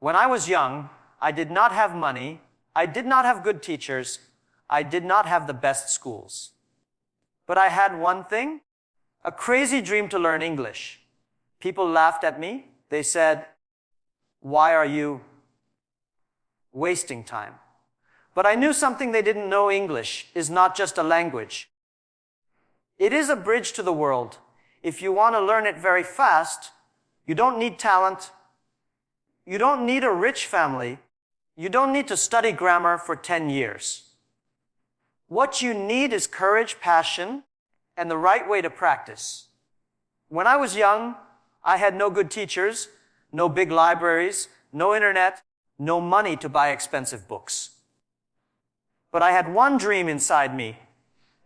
When I was young, I did not have money, I did not have good teachers, I did not have the best schools. But I had one thing, a crazy dream to learn English. People laughed at me. They said, "Why are you wasting time?" But I knew something they didn't know: English is not just a language. It is a bridge to the world. If you want to learn it very fast, you don't need talent. You don't need a rich family. You don't need to study grammar for 10 years. What you need is courage, passion, and the right way to practice. When I was young, I had no good teachers, no big libraries, no internet, no money to buy expensive books. But I had one dream inside me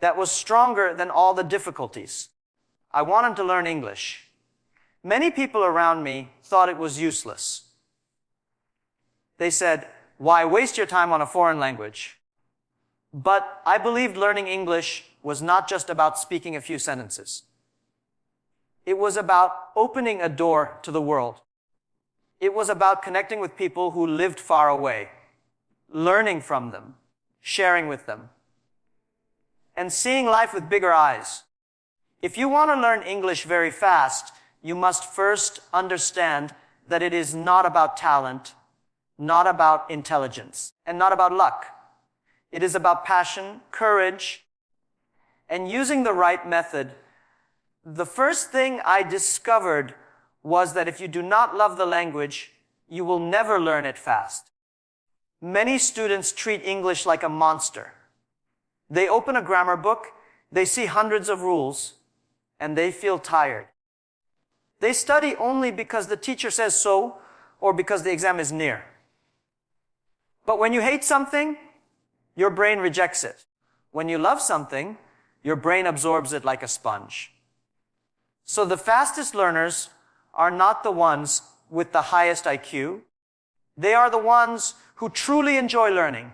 that was stronger than all the difficulties. I wanted to learn English. Many people around me thought it was useless. They said, "Why waste your time on a foreign language?" But I believed learning English was not just about speaking a few sentences. It was about opening a door to the world. It was about connecting with people who lived far away, learning from them, sharing with them, and seeing life with bigger eyes. If you want to learn English very fast, you must first understand that it is not about talent, not about intelligence, and not about luck. It is about passion, courage, and using the right method. The first thing I discovered was that if you do not love the language, you will never learn it fast. Many students treat English like a monster. They open a grammar book, they see hundreds of rules, and they feel tired. They study only because the teacher says so, or because the exam is near. But when you hate something, your brain rejects it. When you love something, your brain absorbs it like a sponge. So the fastest learners are not the ones with the highest IQ. They are the ones who truly enjoy learning.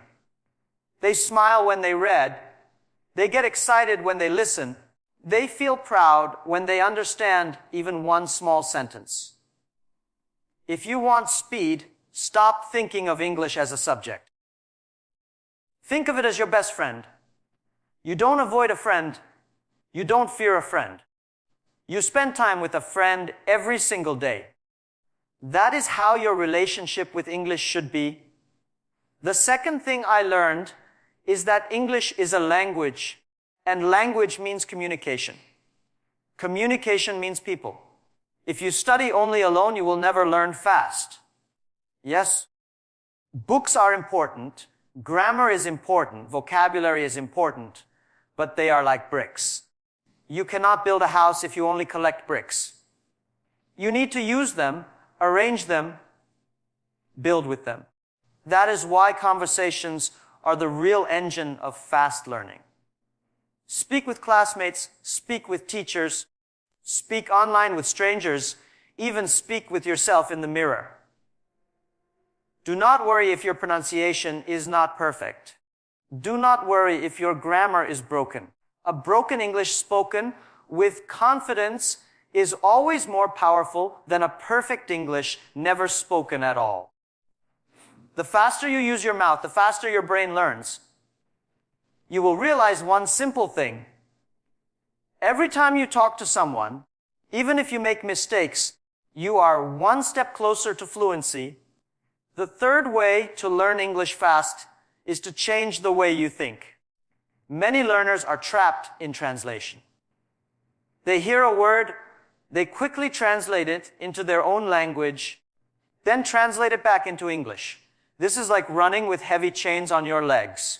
They smile when they read. They get excited when they listen. They feel proud when they understand even one small sentence. If you want speed, stop thinking of English as a subject. Think of it as your best friend. You don't avoid a friend. You don't fear a friend. You spend time with a friend every single day. That is how your relationship with English should be. The second thing I learned is that English is a language, and language means communication. Communication means people. If you study only alone, you will never learn fast. Yes, books are important, grammar is important, vocabulary is important, but they are like bricks. You cannot build a house if you only collect bricks. You need to use them, arrange them, build with them. That is why conversations are the real engine of fast learning. Speak with classmates, speak with teachers, speak online with strangers, even speak with yourself in the mirror. Do not worry if your pronunciation is not perfect. Do not worry if your grammar is broken. A broken English spoken with confidence is always more powerful than a perfect English never spoken at all. The faster you use your mouth, the faster your brain learns. You will realize one simple thing. Every time you talk to someone, even if you make mistakes, you are one step closer to fluency. The third way to learn English fast is to change the way you think. Many learners are trapped in translation. They hear a word, they quickly translate it into their own language, then translate it back into English. This is like running with heavy chains on your legs.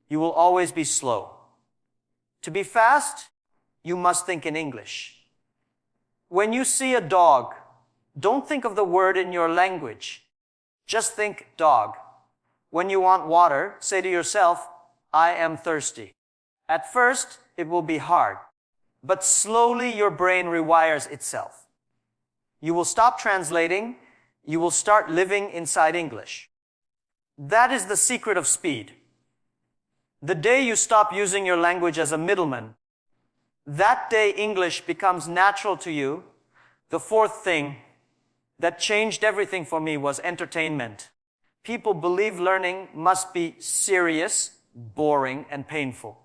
You will always be slow. To be fast, you must think in English. When you see a dog, don't think of the word in your language. Just think dog. When you want water, say to yourself, "I am thirsty." At first, it will be hard, but slowly your brain rewires itself. You will stop translating. You will start living inside English. That is the secret of speed. The day you stop using your language as a middleman, that day English becomes natural to you. The fourth thing that changed everything for me was entertainment. People believe learning must be serious, boring, and painful.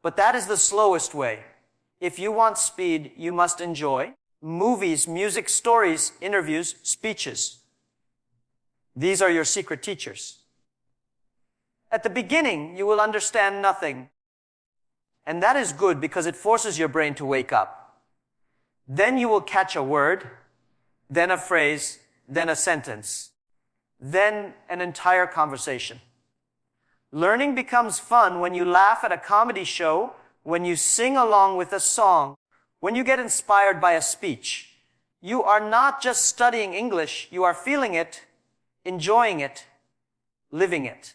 But that is the slowest way. If you want speed, you must enjoy movies, music, stories, interviews, speeches. These are your secret teachers. At the beginning, you will understand nothing. And that is good because it forces your brain to wake up. Then you will catch a word, then a phrase, then a sentence, then an entire conversation. Learning becomes fun when you laugh at a comedy show, when you sing along with a song, when you get inspired by a speech. You are not just studying English, you are feeling it, enjoying it, living it.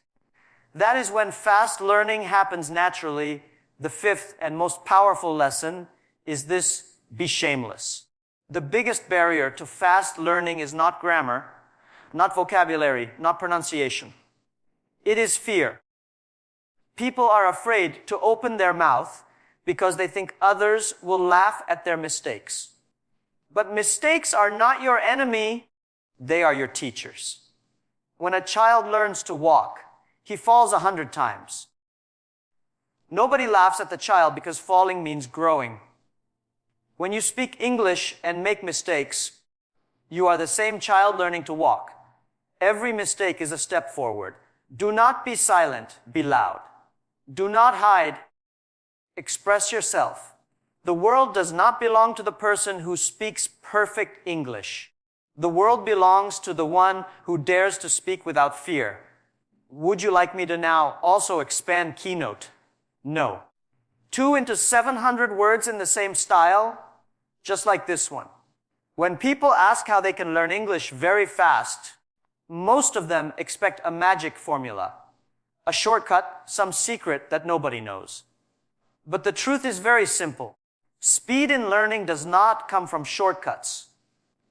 That is when fast learning happens naturally. The fifth and most powerful lesson is this: be shameless. The biggest barrier to fast learning is not grammar, not vocabulary, not pronunciation. It is fear. People are afraid to open their mouth because they think others will laugh at their mistakes. But mistakes are not your enemy, they are your teachers. When a child learns to walk, he falls 100 times. Nobody laughs at the child because falling means growing. When you speak English and make mistakes, you are the same child learning to walk. Every mistake is a step forward. Do not be silent, be loud. Do not hide, express yourself. The world does not belong to the person who speaks perfect English. The world belongs to the one who dares to speak without fear. Would you like me to now also expand Keynote? No. 2 into 700 words in the same style, just like this one. When people ask how they can learn English very fast, most of them expect a magic formula, a shortcut, some secret that nobody knows. But the truth is very simple. Speed in learning does not come from shortcuts.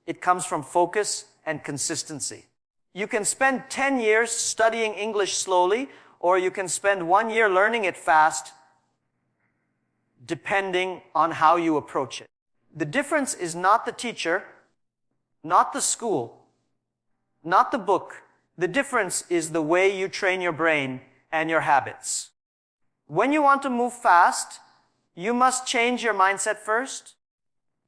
It comes from focus and consistency. You can spend 10 years studying English slowly, or you can spend 1 year learning it fast, depending on how you approach it. The difference is not the teacher, not the school, not the book. The difference is the way you train your brain and your habits. When you want to move fast, you must change your mindset first.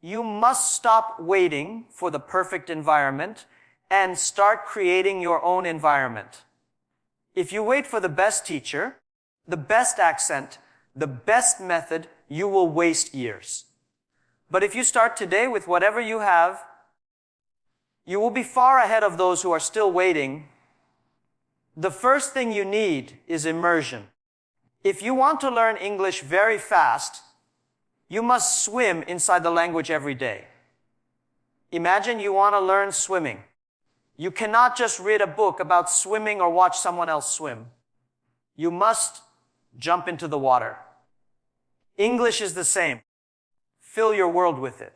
You must stop waiting for the perfect environment and start creating your own environment. If you wait for the best teacher, the best accent, the best method, you will waste years. But if you start today with whatever you have, you will be far ahead of those who are still waiting. The first thing you need is immersion. If you want to learn English very fast, you must swim inside the language every day. Imagine you want to learn swimming. You cannot just read a book about swimming or watch someone else swim. You must jump into the water. English is the same. Fill your world with it.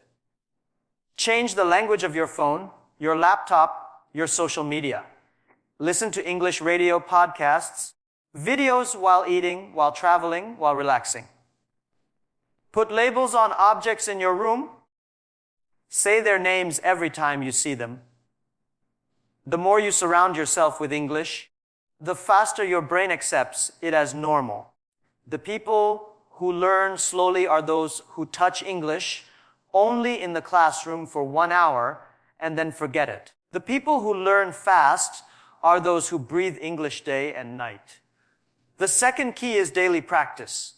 Change the language of your phone, your laptop, your social media. Listen to English radio podcasts, videos while eating, while traveling, while relaxing. Put labels on objects in your room. Say their names every time you see them. The more you surround yourself with English, the faster your brain accepts it as normal. The people who learn slowly are those who touch English only in the classroom for 1 hour and then forget it. The people who learn fast are those who breathe English day and night. The second key is daily practice.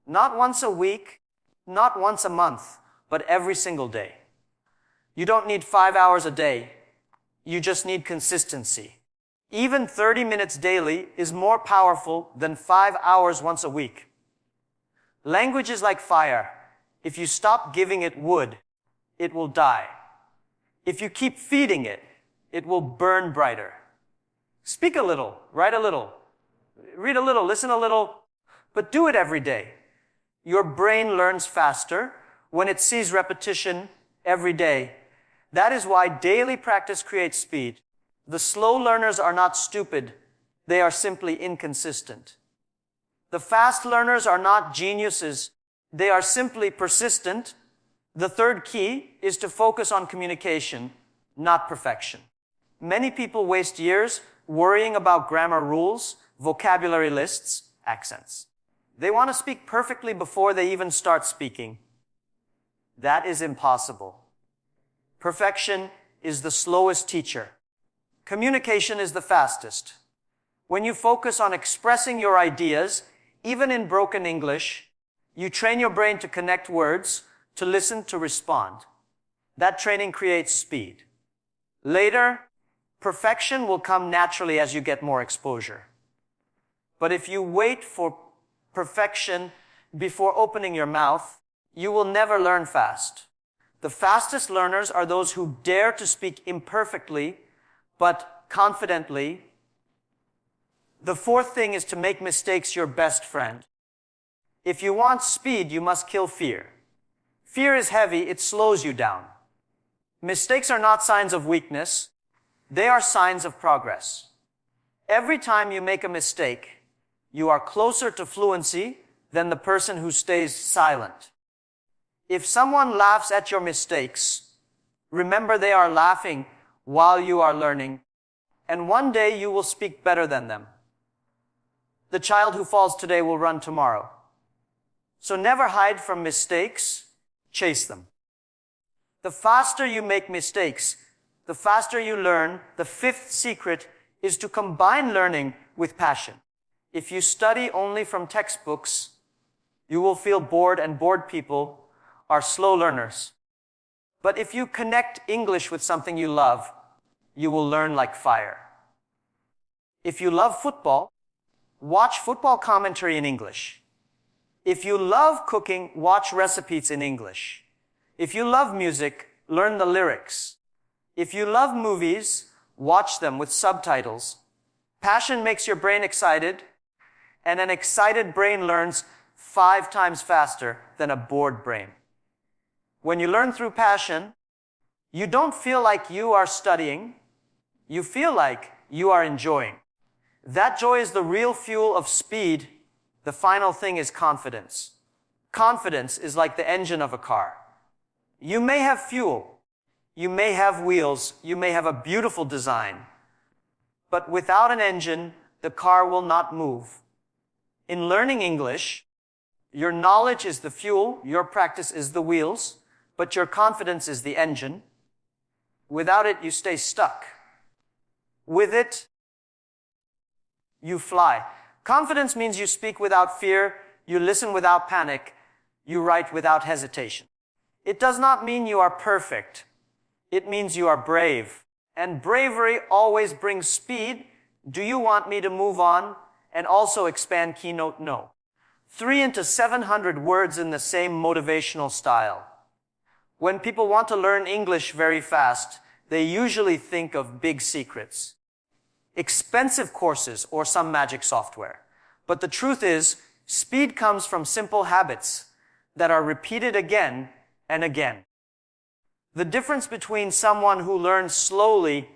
Not once a week, not once a month, but every single day. You don't need 5 hours a day. You just need consistency. Even 30 minutes daily is more powerful than 5 hours once a week. Language is like fire. If you stop giving it wood, it will die. If you keep feeding it, it will burn brighter. Speak a little, write a little, read a little, listen a little, but do it every day. Your brain learns faster when it sees repetition every day. That is why daily practice creates speed. The slow learners are not stupid. They are simply inconsistent. The fast learners are not geniuses. They are simply persistent. The third key is to focus on communication. not perfection. Many people waste years worrying about grammar rules, vocabulary lists, accents. They want to speak perfectly before they even start speaking. That is impossible. Perfection is the slowest teacher. Communication is the fastest. When you focus on expressing your ideas, even in broken English, you train your brain to connect words, to listen, to respond. That training creates speed. Later, perfection will come naturally as you get more exposure. But if you wait for perfection before opening your mouth, you will never learn fast. The fastest learners are those who dare to speak imperfectly, but confidently. The fourth thing is to make mistakes your best friend. If you want speed, you must kill fear. Fear is heavy, it slows you down. Mistakes are not signs of weakness, they are signs of progress. Every time you make a mistake, you are closer to fluency than the person who stays silent. If someone laughs at your mistakes, remember they are laughing while you are learning, and one day you will speak better than them. The child who falls today will run tomorrow. So never hide from mistakes, chase them. The faster you make mistakes, the faster you learn. The fifth secret is to combine learning with passion. If you study only from textbooks, you will feel bored, and bored people are slow learners. But if you connect English with something you love, you will learn like fire. If you love football, watch football commentary in English. If you love cooking, watch recipes in English. If you love music, learn the lyrics. If you love movies, watch them with subtitles. Passion makes your brain excited, and an excited brain learns 5 times faster than a bored brain. When you learn through passion, you don't feel like you are studying, you feel like you are enjoying. That joy is the real fuel of speed. The final thing is confidence. Confidence is like the engine of a car. You may have fuel, you may have wheels, you may have a beautiful design, but without an engine, the car will not move. In learning English, your knowledge is the fuel, your practice is the wheels, but your confidence is the engine. Without it, you stay stuck. With it, you fly. Confidence means you speak without fear, you listen without panic, you write without hesitation. It does not mean you are perfect. It means you are brave. And bravery always brings speed. Do you want me to move on and also expand Keynote? No. 3 into 700 words in the same motivational style. When people want to learn English very fast, they usually think of big secrets, expensive courses, or some magic software. But the truth is, speed comes from simple habits that are repeated again and again. The difference between someone who learns slowly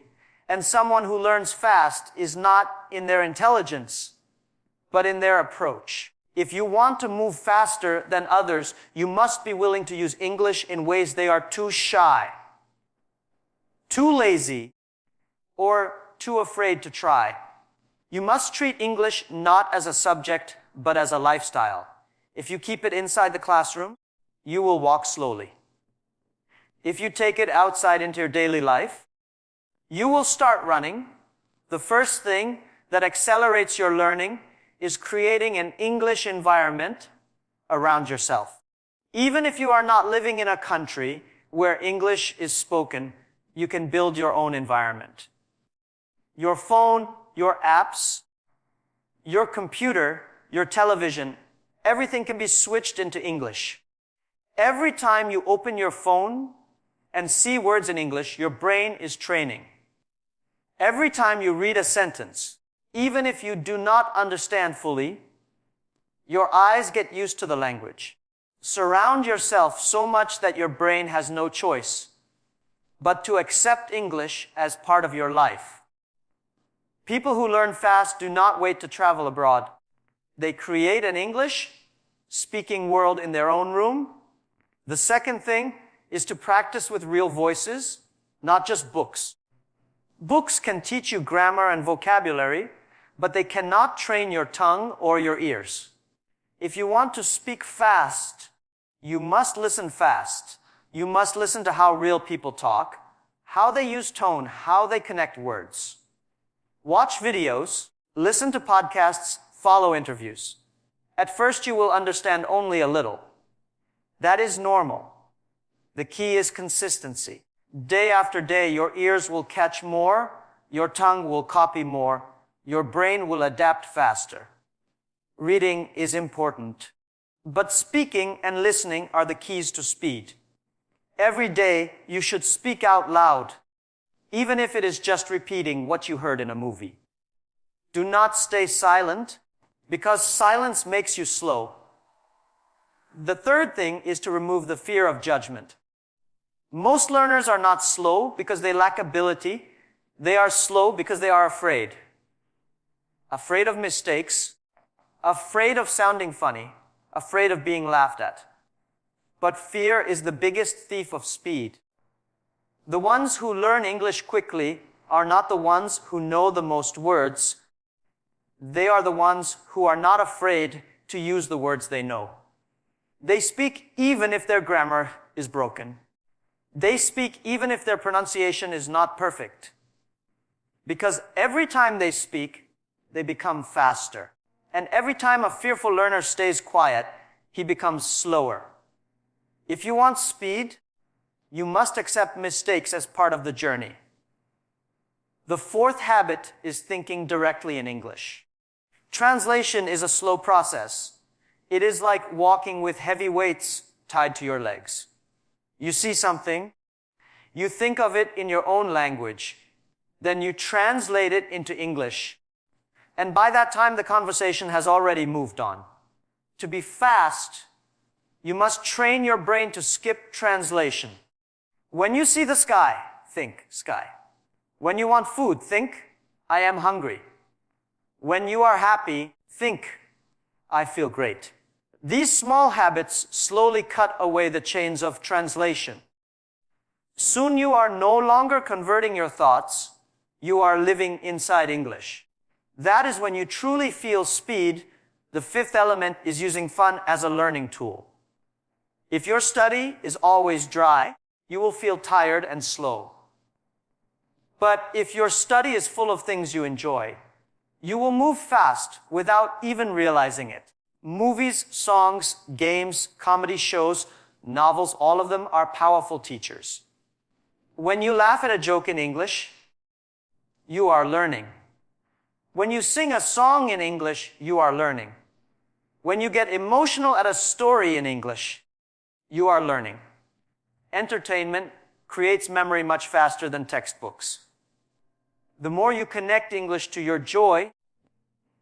and someone who learns fast is not in their intelligence, but in their approach. If you want to move faster than others, you must be willing to use English in ways they are too shy, too lazy, or too afraid to try. You must treat English not as a subject, but as a lifestyle. If you keep it inside the classroom, you will walk slowly. If you take it outside into your daily life, you will start running. The first thing that accelerates your learning is creating an English environment around yourself. Even if you are not living in a country where English is spoken, you can build your own environment. Your phone, your apps, your computer, your television, everything can be switched into English. Every time you open your phone and see words in English, your brain is training. Every time you read a sentence, even if you do not understand fully, your eyes get used to the language. Surround yourself so much that your brain has no choice but to accept English as part of your life. People who learn fast do not wait to travel abroad. They create an English-speaking world in their own room. The second thing is to practice with real voices, not just books. Books can teach you grammar and vocabulary, but they cannot train your tongue or your ears. If you want to speak fast, you must listen fast. You must listen to how real people talk, how they use tone, how they connect words. Watch videos, listen to podcasts, follow interviews. At first you will understand only a little. That is normal. The key is consistency. Day after day, your ears will catch more, your tongue will copy more, your brain will adapt faster. Reading is important, but speaking and listening are the keys to speed. Every day, you should speak out loud, even if it is just repeating what you heard in a movie. Do not stay silent, because silence makes you slow. The third thing is to remove the fear of judgment. Most learners are not slow because they lack ability. They are slow because they are afraid. Afraid of mistakes, afraid of sounding funny, afraid of being laughed at. But fear is the biggest thief of speed. The ones who learn English quickly are not the ones who know the most words. They are the ones who are not afraid to use the words they know. They speak even if their grammar is broken. They speak even if their pronunciation is not perfect. Because every time they speak, they become faster. And every time a fearful learner stays quiet, he becomes slower. If you want speed, you must accept mistakes as part of the journey. The fourth habit is thinking directly in English. Translation is a slow process. It is like walking with heavy weights tied to your legs. You see something, you think of it in your own language, then you translate it into English. And by that time, the conversation has already moved on. To be fast, you must train your brain to skip translation. When you see the sky, think sky. When you want food, think, I am hungry. When you are happy, think, I feel great. These small habits slowly cut away the chains of translation. Soon you are no longer converting your thoughts, you are living inside English. That is when you truly feel speed. The fifth element is using fun as a learning tool. If your study is always dry, you will feel tired and slow. But if your study is full of things you enjoy, you will move fast without even realizing it. Movies, songs, games, comedy shows, novels, all of them are powerful teachers. When you laugh at a joke in English, you are learning. When you sing a song in English, you are learning. When you get emotional at a story in English, you are learning. Entertainment creates memory much faster than textbooks. The more you connect English to your joy,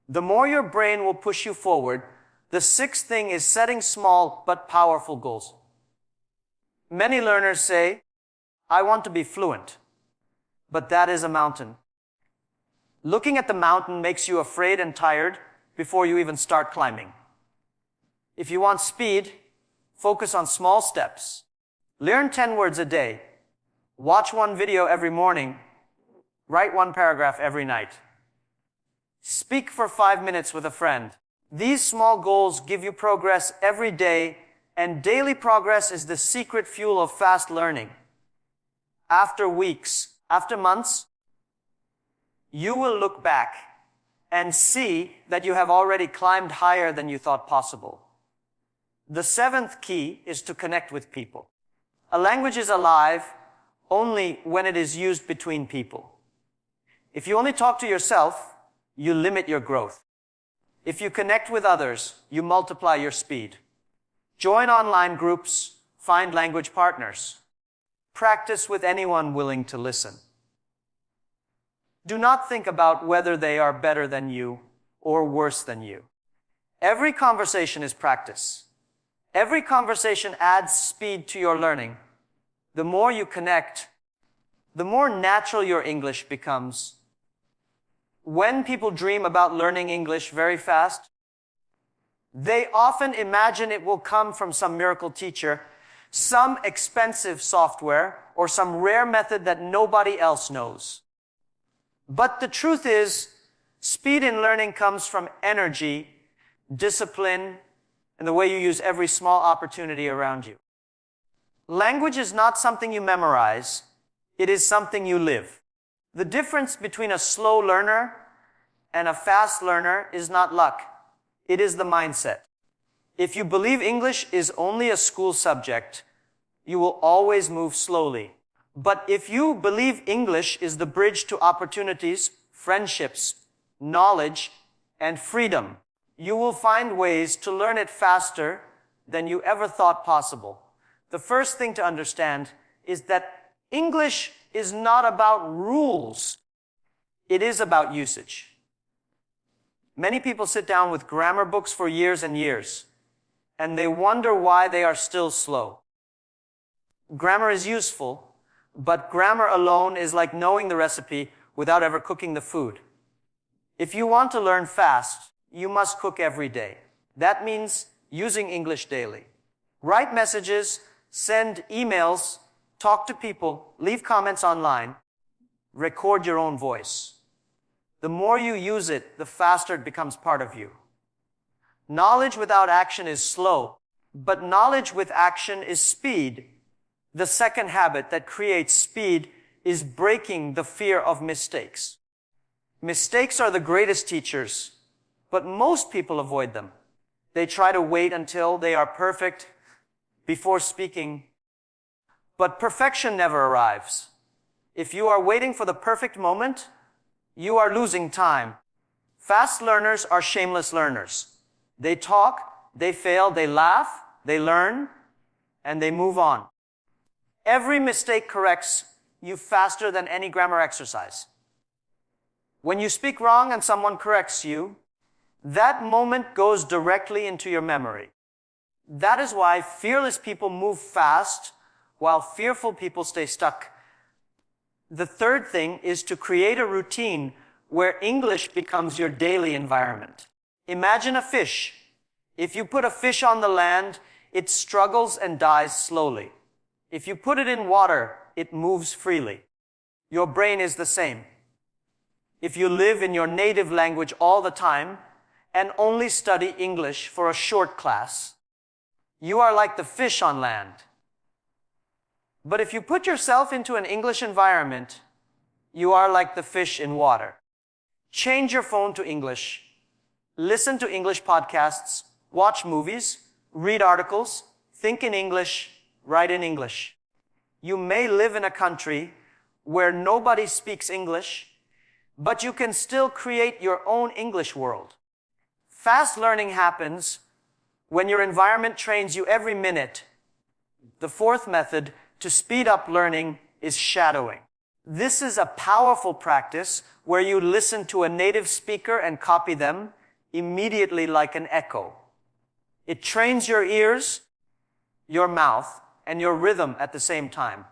the more your brain will push you forward. The sixth thing is setting small but powerful goals. Many learners say, I want to be fluent, but that is a mountain. Looking at the mountain makes you afraid and tired before you even start climbing. If you want speed, focus on small steps. Learn 10 words a day. Watch one video every morning. Write one paragraph every night. Speak for 5 minutes with a friend. These small goals give you progress every day, and daily progress is the secret fuel of fast learning. After weeks, after months, you will look back and see that you have already climbed higher than you thought possible. The seventh key is to connect with people. A language is alive only when it is used between people. If you only talk to yourself, you limit your growth. If you connect with others, you multiply your speed. Join online groups, find language partners. Practice with anyone willing to listen. Do not think about whether they are better than you or worse than you. Every conversation is practice. Every conversation adds speed to your learning. The more you connect, the more natural your English becomes. When people dream about learning English very fast, they often imagine it will come from some miracle teacher, some expensive software, or some rare method that nobody else knows. But the truth is, speed in learning comes from energy, discipline, and the way you use every small opportunity around you. Language is not something you memorize, it is something you live. The difference between a slow learner and a fast learner is not luck, it is the mindset. If you believe English is only a school subject, you will always move slowly. But if you believe English is the bridge to opportunities, friendships, knowledge, and freedom, you will find ways to learn it faster than you ever thought possible. The first thing to understand is that English is not about rules. It is about usage. Many people sit down with grammar books for years and years, and they wonder why they are still slow. Grammar is useful, but grammar alone is like knowing the recipe without ever cooking the food. If you want to learn fast, you must cook every day. That means using English daily. Write messages, send emails, talk to people, leave comments online, record your own voice. The more you use it, the faster it becomes part of you. Knowledge without action is slow, but knowledge with action is speed. The second habit that creates speed is breaking the fear of mistakes. Mistakes are the greatest teachers, but most people avoid them. They try to wait until they are perfect before speaking. But perfection never arrives. If you are waiting for the perfect moment, you are losing time. Fast learners are shameless learners. They talk, they fail, they laugh, they learn, and they move on. Every mistake corrects you faster than any grammar exercise. When you speak wrong and someone corrects you, that moment goes directly into your memory. That is why fearless people move fast, while fearful people stay stuck. The third thing is to create a routine where English becomes your daily environment. Imagine a fish. If you put a fish on the land, it struggles and dies slowly. If you put it in water, it moves freely. Your brain is the same. If you live in your native language all the time and only study English for a short class, you are like the fish on land. But if you put yourself into an English environment, you are like the fish in water. Change your phone to English. Listen to English podcasts, watch movies, read articles, think in English, write in English. You may live in a country where nobody speaks English, but you can still create your own English world. Fast learning happens when your environment trains you every minute. The fourth method to speed up learning is shadowing. This is a powerful practice where you listen to a native speaker and copy them immediately like an echo. It trains your ears, your mouth, and your rhythm at the same time.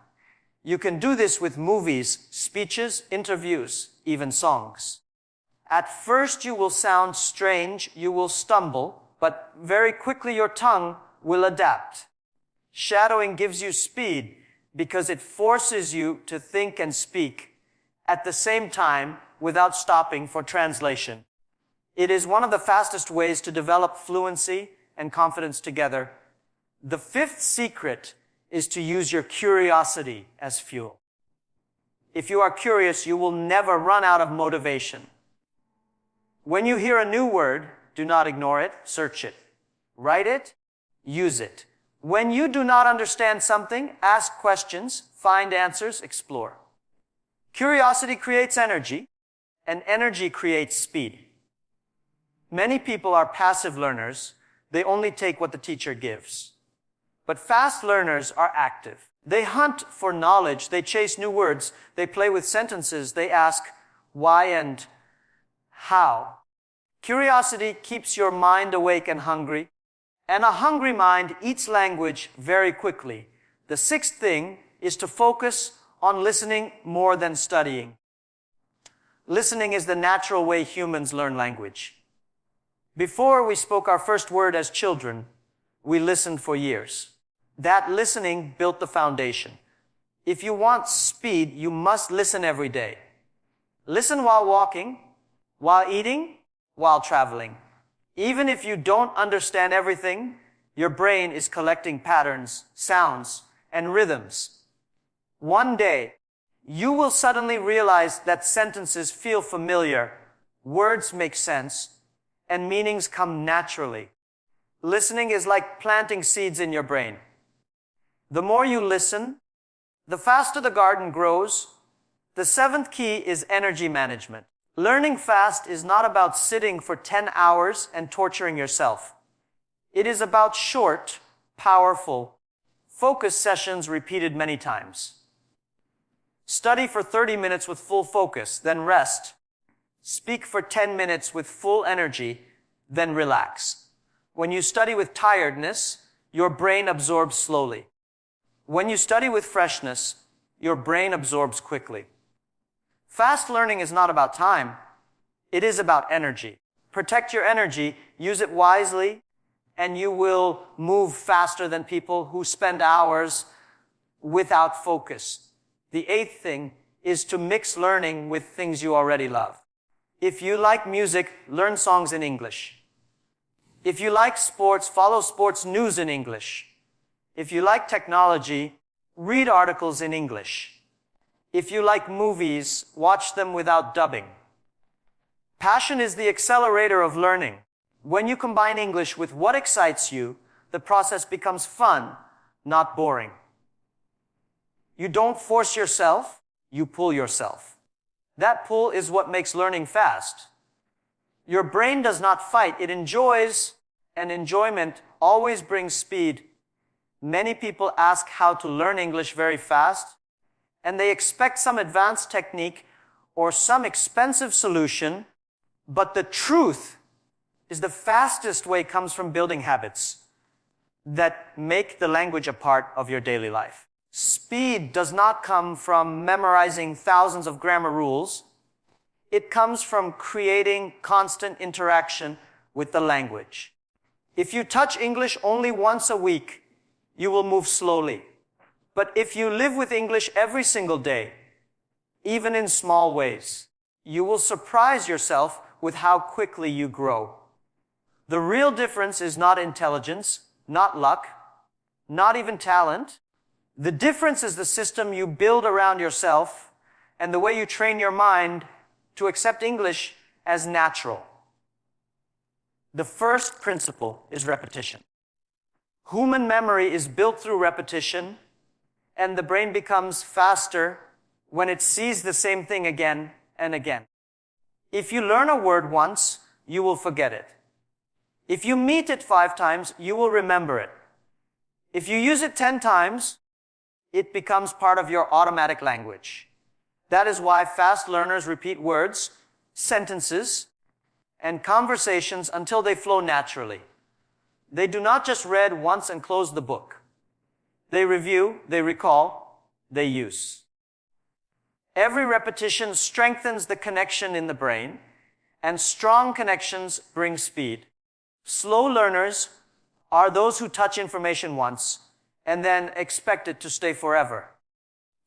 You can do this with movies, speeches, interviews, even songs. At first you will sound strange, you will stumble, but very quickly your tongue will adapt. Shadowing gives you speed because it forces you to think and speak at the same time without stopping for translation. It is one of the fastest ways to develop fluency and confidence together. The fifth secret is to use your curiosity as fuel. If you are curious, you will never run out of motivation. When you hear a new word, do not ignore it, search it. Write it, use it. When you do not understand something, ask questions, find answers, explore. Curiosity creates energy, and energy creates speed. Many people are passive learners. They only take what the teacher gives. But fast learners are active. They hunt for knowledge. They chase new words. They play with sentences. They ask why and how. Curiosity keeps your mind awake and hungry. And a hungry mind eats language very quickly. The sixth thing is to focus on listening more than studying. Listening is the natural way humans learn language. Before we spoke our first word as children, we listened for years. That listening built the foundation. If you want speed, you must listen every day. Listen while walking, while eating, while traveling. Even if you don't understand everything, your brain is collecting patterns, sounds, and rhythms. One day, you will suddenly realize that sentences feel familiar, words make sense, and meanings come naturally. Listening is like planting seeds in your brain. The more you listen, the faster the garden grows. The seventh key is energy management. Learning fast is not about sitting for 10 hours and torturing yourself. It is about short, powerful, focus sessions repeated many times. Study for 30 minutes with full focus, then rest. Speak for 10 minutes with full energy, then relax. When you study with tiredness, your brain absorbs slowly. When you study with freshness, your brain absorbs quickly. Fast learning is not about time. It is about energy. Protect your energy, use it wisely, and you will move faster than people who spend hours without focus. The eighth thing is to mix learning with things you already love. If you like music, learn songs in English. If you like sports, follow sports news in English. If you like technology, read articles in English. If you like movies, watch them without dubbing. Passion is the accelerator of learning. When you combine English with what excites you, the process becomes fun, not boring. You don't force yourself, you pull yourself. That pull is what makes learning fast. Your brain does not fight, it enjoys, and enjoyment always brings speed. Many people ask how to learn English very fast, and they expect some advanced technique or some expensive solution, but the truth is the fastest way comes from building habits that make the language a part of your daily life. Speed does not come from memorizing thousands of grammar rules. It comes from creating constant interaction with the language. If you touch English only once a week, you will move slowly. But if you live with English every single day, even in small ways, you will surprise yourself with how quickly you grow. The real difference is not intelligence, not luck, not even talent. The difference is the system you build around yourself and the way you train your mind to accept English as natural. The first principle is repetition. Human memory is built through repetition, and the brain becomes faster when it sees the same thing again and again. If you learn a word once, you will forget it. If you meet it 5 times, you will remember it. If you use it 10 times, it becomes part of your automatic language. That is why fast learners repeat words, sentences, and conversations until they flow naturally. They do not just read once and close the book. They review, they recall, they use. Every repetition strengthens the connection in the brain, and strong connections bring speed. Slow learners are those who touch information once and then expect it to stay forever.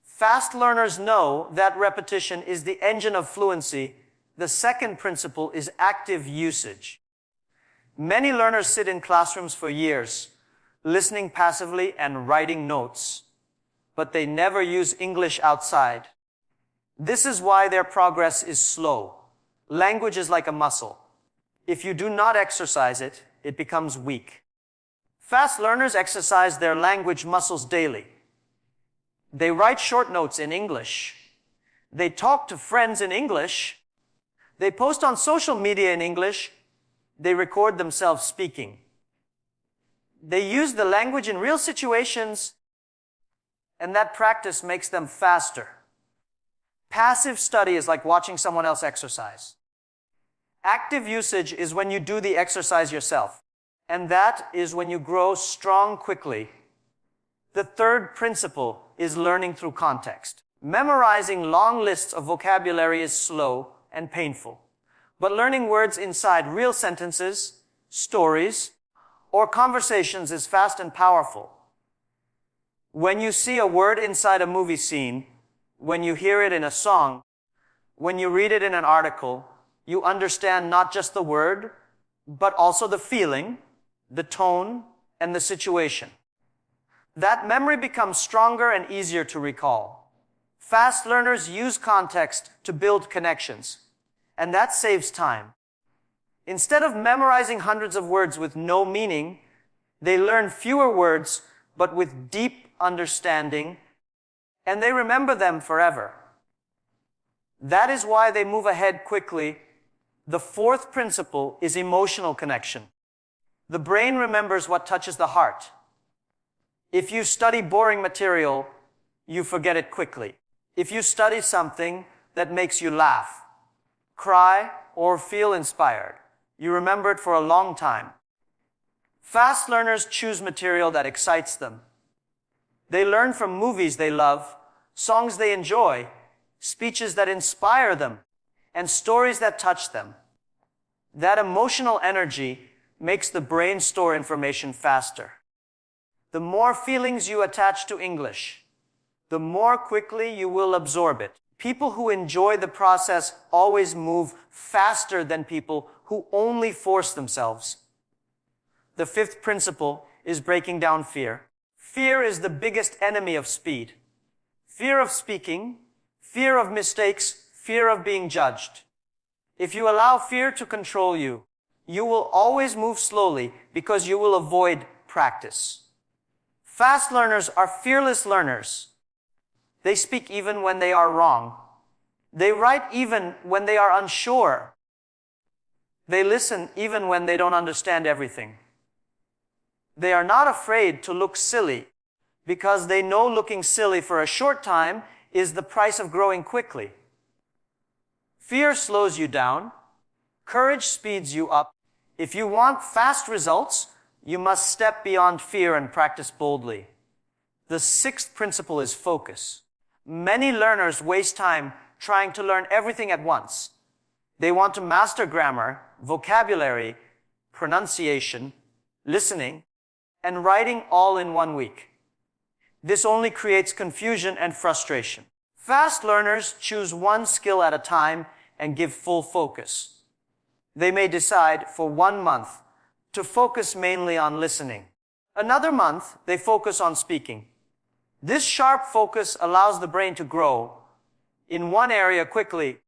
Fast learners know that repetition is the engine of fluency. The second principle is active usage. Many learners sit in classrooms for years, listening passively and writing notes, but they never use English outside. This is why their progress is slow. Language is like a muscle. If you do not exercise it, it becomes weak. Fast learners exercise their language muscles daily. They write short notes in English. They talk to friends in English. They post on social media in English. They record themselves speaking. They use the language in real situations, and that practice makes them faster. Passive study is like watching someone else exercise. Active usage is when you do the exercise yourself, and that is when you grow strong quickly. The third principle is learning through context. Memorizing long lists of vocabulary is slow and painful, but learning words inside real sentences, stories, or conversations is fast and powerful. When you see a word inside a movie scene, when you hear it in a song, when you read it in an article, you understand not just the word, but also the feeling, the tone, and the situation. That memory becomes stronger and easier to recall. Fast learners use context to build connections, and that saves time. Instead of memorizing hundreds of words with no meaning, they learn fewer words, but with deep understanding, and they remember them forever. That is why they move ahead quickly. The fourth principle is emotional connection. The brain remembers what touches the heart. If you study boring material, you forget it quickly. If you study something that makes you laugh, cry, or feel inspired, you remember it for a long time. Fast learners choose material that excites them. They learn from movies they love, songs they enjoy, speeches that inspire them, and stories that touch them. That emotional energy makes the brain store information faster. The more feelings you attach to English, the more quickly you will absorb it. People who enjoy the process always move faster than people who only force themselves. The fifth principle is breaking down fear. Fear is the biggest enemy of speed. Fear of speaking, fear of mistakes, fear of being judged. If you allow fear to control you, you will always move slowly because you will avoid practice. Fast learners are fearless learners. They speak even when they are wrong. They write even when they are unsure. They listen even when they don't understand everything. They are not afraid to look silly because they know looking silly for a short time is the price of growing quickly. Fear slows you down. Courage speeds you up. If you want fast results, you must step beyond fear and practice boldly. The sixth principle is focus. Many learners waste time trying to learn everything at once. They want to master grammar, vocabulary, pronunciation, listening, and writing all in 1 week. This only creates confusion and frustration. Fast learners choose one skill at a time and give full focus. They may decide for 1 month to focus mainly on listening. Another month, they focus on speaking. This sharp focus allows the brain to grow in one area quickly,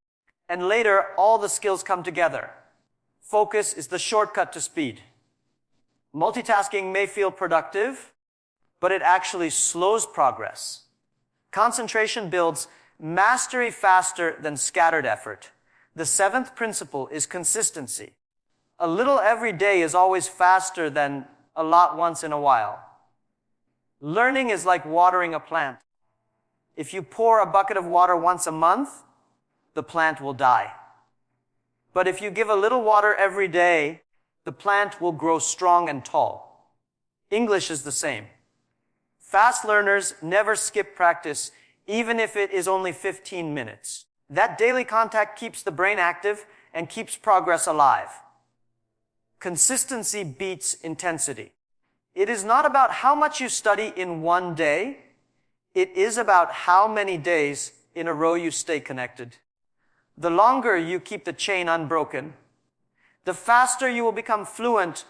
and later all the skills come together. Focus is the shortcut to speed. Multitasking may feel productive, but it actually slows progress. Concentration builds mastery faster than scattered effort. The seventh principle is consistency. A little every day is always faster than a lot once in a while. Learning is like watering a plant. If you pour a bucket of water once a month, the plant will die. But if you give a little water every day, the plant will grow strong and tall. English is the same. Fast learners never skip practice, even if it is only 15 minutes. That daily contact keeps the brain active and keeps progress alive. Consistency beats intensity. It is not about how much you study in 1 day. It is about how many days in a row you stay connected. The longer you keep the chain unbroken, the faster you will become fluent